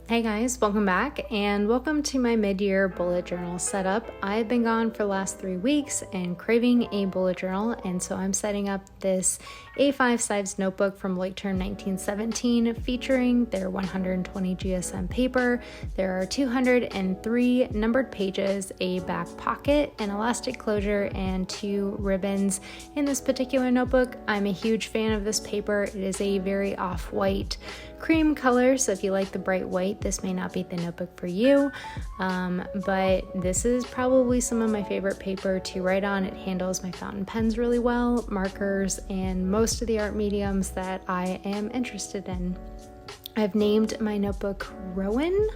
Hey guys, welcome back and welcome to my mid-year bullet journal setup. I've been gone for the last 3 weeks and craving a bullet journal, and so I'm setting up this A5 size notebook from LEUCHTTURM 1917 featuring their 120 GSM paper. There are 203 numbered pages, a back pocket, an elastic closure, and 2 ribbons in this particular notebook. I'm a huge fan of this paper. It is a very off-white cream color, so if you like the bright white, this may not be the notebook for you, but this is probably some of my favorite paper to write on. It handles my fountain pens really well, markers, and most of the art mediums that I am interested in. I've named my notebook Rowan.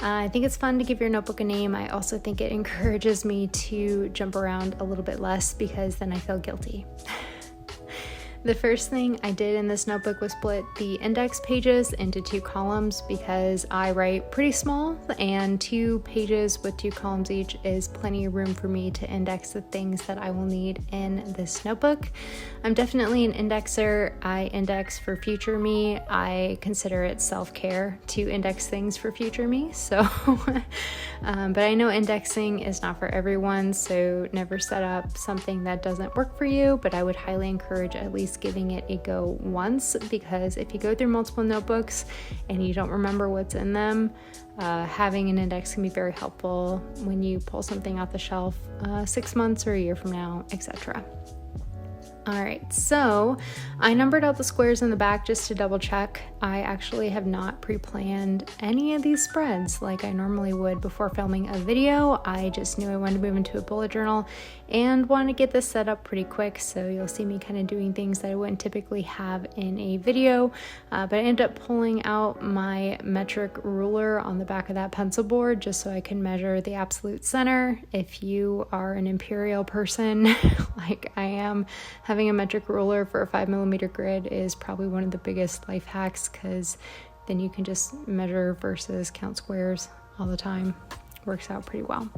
I think it's fun to give your notebook a name. I also think it encourages me to jump around a little bit less because then I feel guilty. The first thing I did in this notebook was split the index pages into 2 columns because I write pretty small, and 2 pages with 2 columns each is plenty of room for me to index the things that I will need in this notebook. I'm definitely an indexer. I index for future me. I consider it self-care to index things for future me. So, but I know indexing is not for everyone, so never set up something that doesn't work for you, but I would highly encourage at least giving it a go once, because if you go through multiple notebooks and you don't remember what's in them, having an index can be very helpful when you pull something off the shelf 6 months or a year from now, etc. Alright, so I numbered out the squares in the back just to double check. I actually have not pre-planned any of these spreads like I normally would before filming a video. I just knew I wanted to move into a bullet journal and wanted to get this set up pretty quick, so you'll see me kind of doing things that I wouldn't typically have in a video, but I ended up pulling out my metric ruler on the back of that pencil board just so I can measure the absolute center. If you are an imperial person like I am, having a metric ruler for a 5mm grid is probably one of the biggest life hacks, because then you can just measure versus count squares all the time. Works out pretty well.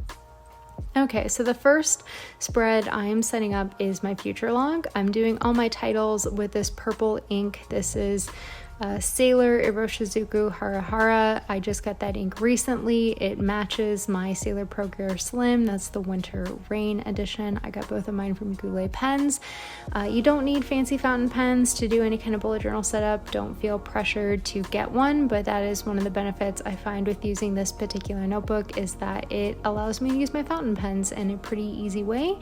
Okay, so the first spread I'm setting up is my future log. I'm doing all my titles with this purple ink. This is Sailor Iroshizuku Harahara. I just got that ink recently. It matches my Sailor Pro Gear Slim. That's the Winter Rain edition. I got both of mine from Goulet Pens. You don't need fancy fountain pens to do any kind of bullet journal setup. Don't feel pressured to get one, but that is one of the benefits I find with using this particular notebook, is that it allows me to use my fountain pens in a pretty easy way,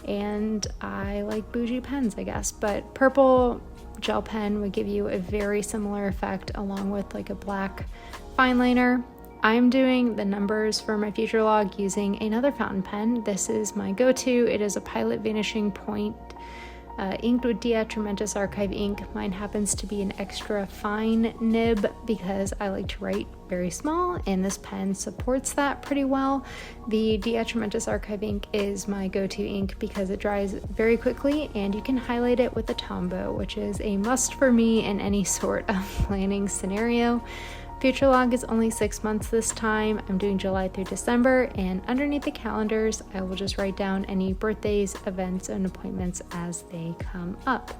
and I like bougie pens, I guess, but purple gel pen would give you a very similar effect along with like a black fine liner. I'm doing the numbers for my future log using another fountain pen. This is my go-to. It is a Pilot Vanishing Point inked with Atramentis Archive Ink. Mine happens to be an extra fine nib because I like to write very small, and this pen supports that pretty well. The Atramentis Archive Ink is my go-to ink because it dries very quickly and you can highlight it with a Tombow, which is a must for me in any sort of planning scenario. Future log is only 6 months this time. I'm doing July through December, and underneath the calendars, I will just write down any birthdays, events, and appointments as they come up.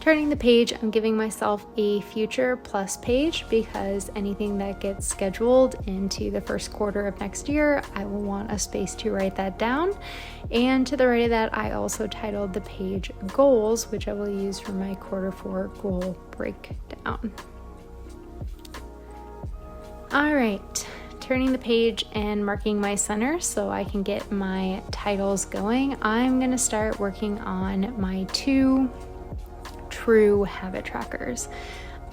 Turning the page, I'm giving myself a future plus page because anything that gets scheduled into the first quarter of next year, I will want a space to write that down. And to the right of that, I also titled the page Goals, which I will use for my Q4 goal breakdown. Alright, turning the page and marking my center so I can get my titles going. I'm going to start working on my 2 true habit trackers.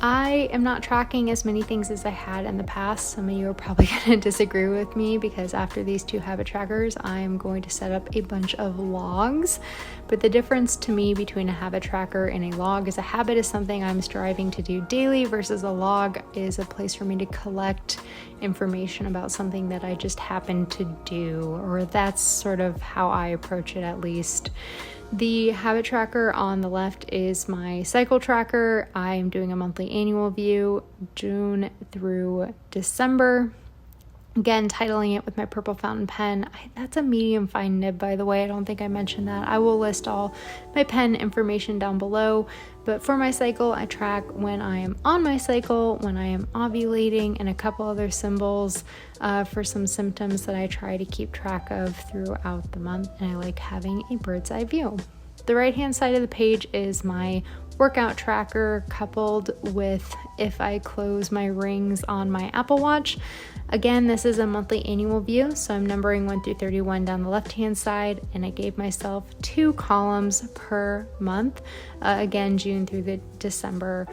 I am not tracking as many things as I had in the past. Some of you are probably going to disagree with me because after these 2 habit trackers, I'm going to set up a bunch of logs. But the difference to me between a habit tracker and a log is a habit is something I'm striving to do daily, versus a log is a place for me to collect information about something that I just happen to do, or that's sort of how I approach it at least. The habit tracker on the left is my cycle tracker. I'm doing a monthly annual view, June through December. Again, titling it with my purple fountain pen. That's a medium fine nib, by the way. I don't think I mentioned that. I will list all my pen information down below, But for my cycle, I track when I am on my cycle, when I am ovulating, and a couple other symbols for some symptoms that I try to keep track of throughout the month, and I like having a bird's eye view. The right-hand side of the page is my workout tracker coupled with if I close my rings on my Apple Watch. Again, this is a monthly annual view, so I'm numbering 1 through 31 down the left-hand side, and I gave myself 2 columns per month, again, June through the December.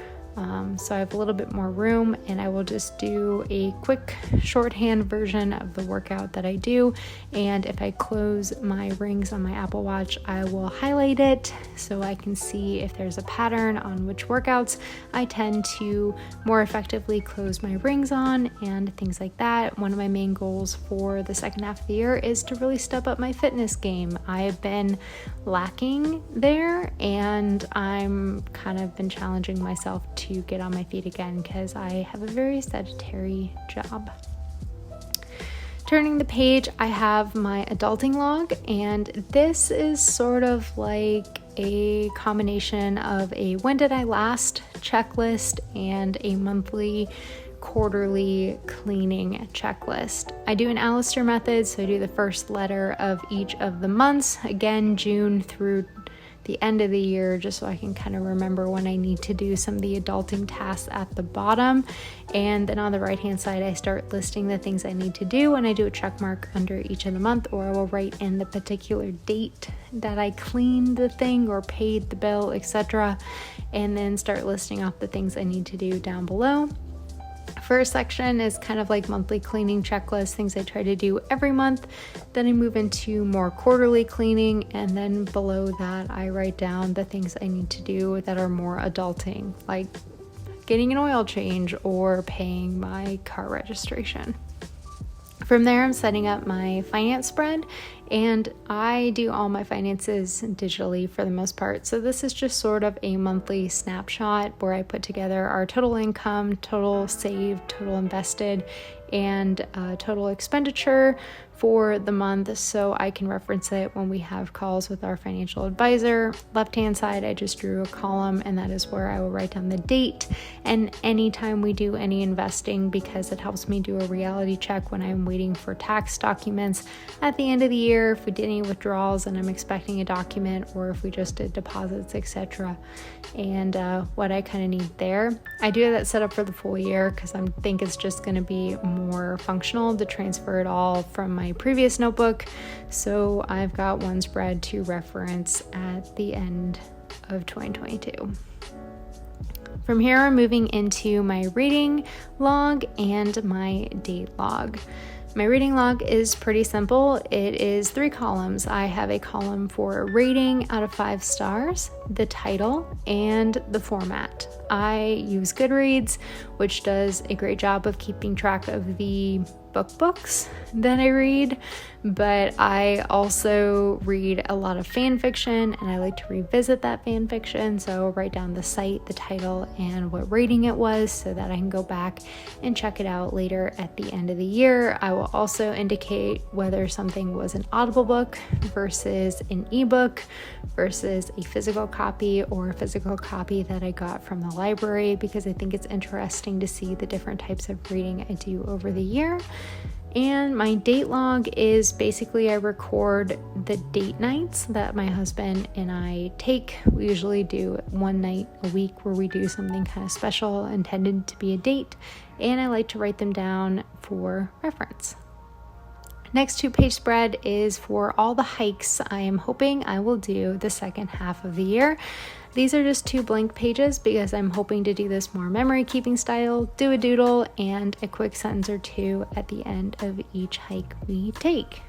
So I have a little bit more room, and I will just do a quick shorthand version of the workout that I do. And if I close my rings on my Apple Watch, I will highlight it so I can see if there's a pattern on which workouts I tend to more effectively close my rings on and things like that. One of my main goals for the second half of the year is to really step up my fitness game. I have been lacking there, and I'm kind of been challenging myself to get on my feet again because I have a very sedentary job. Turning the page, I have my adulting log, and this is sort of like a combination of a when did I last checklist and a monthly quarterly cleaning checklist. I do an Alistair method, so I do the first letter of each of the months, again June through the end of the year, just so I can kind of remember when I need to do some of the adulting tasks at the bottom. And then on the right hand side, I start listing the things I need to do, and I do a check mark under each of the month, or I will write in the particular date that I cleaned the thing or paid the bill, etc., and then start listing off the things I need to do down below. First section is kind of like monthly cleaning checklist, things I try to do every month. Then I move into more quarterly cleaning, and then below that I write down the things I need to do that are more adulting, like getting an oil change or paying my car registration. From there, I'm setting up my finance spread, and I do all my finances digitally for the most part. So this is just sort of a monthly snapshot where I put together our total income, total saved, total invested, and total expenditure for the month, so I can reference it when we have calls with our financial advisor. Left hand side, I just drew a column, and that is where I will write down the date and anytime we do any investing, because it helps me do a reality check when I'm waiting for tax documents at the end of the year, if we did any withdrawals and I'm expecting a document, or if we just did deposits, etc., and what I kind of need there. I do have that set up for the full year because I think it's just going to be more functional to transfer it all from my previous notebook, so I've got one spread to reference at the end of 2022. From here, I'm moving into my reading log and my date log. My reading log is pretty simple. It is 3 columns. I have a column for rating out of 5 stars, the title, and the format. I use Goodreads, which does a great job of keeping track of the books that I read, but I also read a lot of fan fiction, and I like to revisit that fan fiction, so I'll write down the site, the title, and what rating it was so that I can go back and check it out later at the end of the year. I will also indicate whether something was an Audible book versus an ebook versus a physical copy or a physical copy that I got from the library, because I think it's interesting to see the different types of reading I do over the year. And my date log is basically I record the date nights that my husband and I take. We usually do one night a week where we do something kind of special intended to be a date, and I like to write them down for reference. Next 2-page spread is for all the hikes I am hoping I will do the second half of the year. These are just 2 blank pages because I'm hoping to do this more memory keeping style, do a doodle, and a quick sentence or 2 at the end of each hike we take.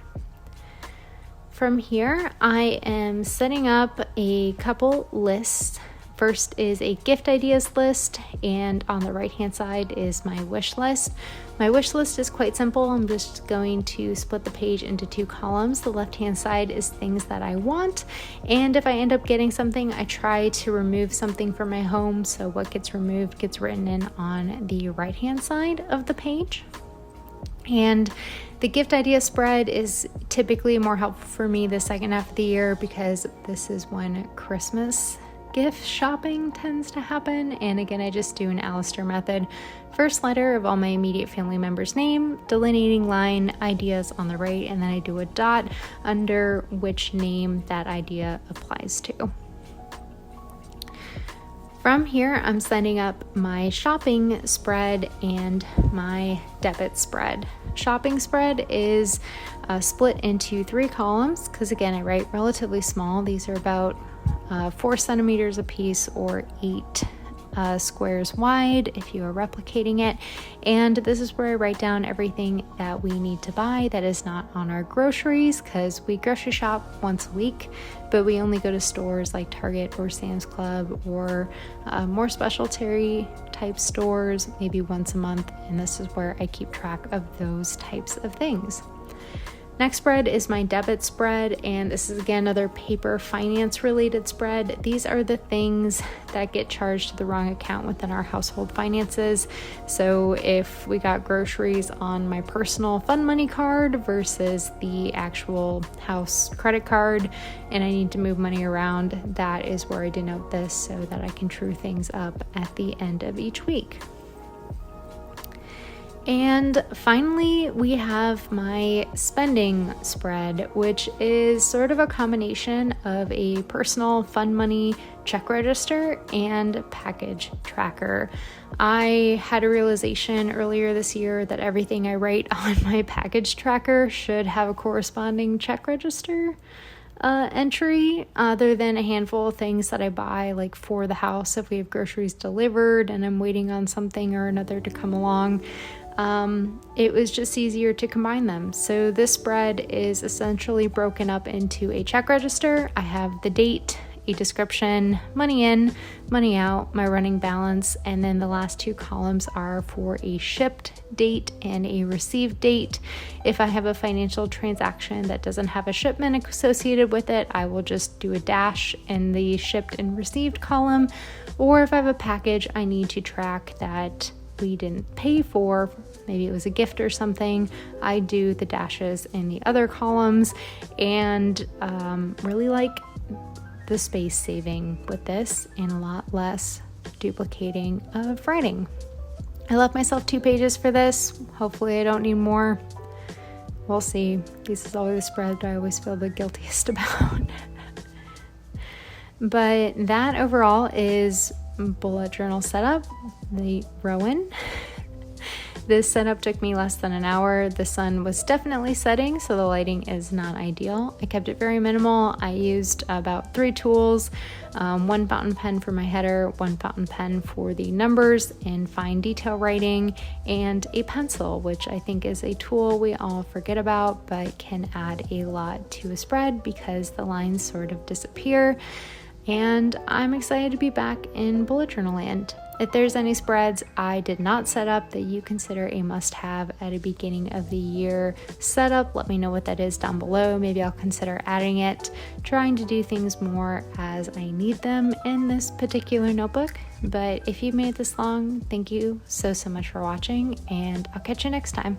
From here, I am setting up a couple lists. First is a gift ideas list, and on the right hand side is my wish list. My wish list is quite simple. I'm just going to split the page into 2 columns. The left hand side is things that I want, and if I end up getting something, I try to remove something from my home, so what gets removed gets written in on the right hand side of the page. And the gift idea spread is typically more helpful for me the second half of the year because this is when Christmas gift shopping tends to happen. And again, I just do an Alistair method. First letter of all my immediate family members' name, delineating line, ideas on the right, and then I do a dot under which name that idea applies to. From here, I'm setting up my shopping spread and my debit spread. Shopping spread is split into 3 columns because, again, I write relatively small. These are about 4 centimeters a piece or 8 squares wide if you are replicating it. And this is where I write down everything that we need to buy that is not on our groceries, because we grocery shop once a week, but we only go to stores like Target or Sam's Club or more specialty type stores maybe once a month, and this is where I keep track of those types of things. Next spread is my debit spread, and this is again another paper finance related spread. These are the things that get charged to the wrong account within our household finances. So if we got groceries on my personal fund money card versus the actual house credit card and I need to move money around, that is where I denote this so that I can true things up at the end of each week. And finally, we have my spending spread, which is sort of a combination of a personal fund money check register and package tracker. I had a realization earlier this year that everything I write on my package tracker should have a corresponding check register entry, other than a handful of things that I buy like for the house. If we have groceries delivered and I'm waiting on something or another to come along, it was just easier to combine them. So this spread is essentially broken up into a check register. I have the date, a description, money in, money out, my running balance, and then the last 2 columns are for a shipped date and a received date. If I have a financial transaction that doesn't have a shipment associated with it, I will just do a dash in the shipped and received column. Or if I have a package I need to track that we didn't pay for, maybe it was a gift or something, I do the dashes in the other columns, and really like the space saving with this and a lot less duplicating of writing. I left myself 2 pages for this. Hopefully I don't need more. We'll see. This is always a spread I always feel the guiltiest about. But that overall is bullet journal setup, the Rowan. This setup took me less than an hour. The sun was definitely setting, so the lighting is not ideal. I kept it very minimal. I used about 3 tools, 1 fountain pen for my header, 1 fountain pen for the numbers and fine detail writing, and a pencil, which I think is a tool we all forget about but can add a lot to a spread because the lines sort of disappear. And I'm excited to be back in bullet journal land. If there's any spreads I did not set up that you consider a must-have at a beginning of the year setup, let me know what that is down below. Maybe I'll consider adding it, trying to do things more as I need them in this particular notebook. But if you've made it this long, thank you so much for watching, and I'll catch you next time.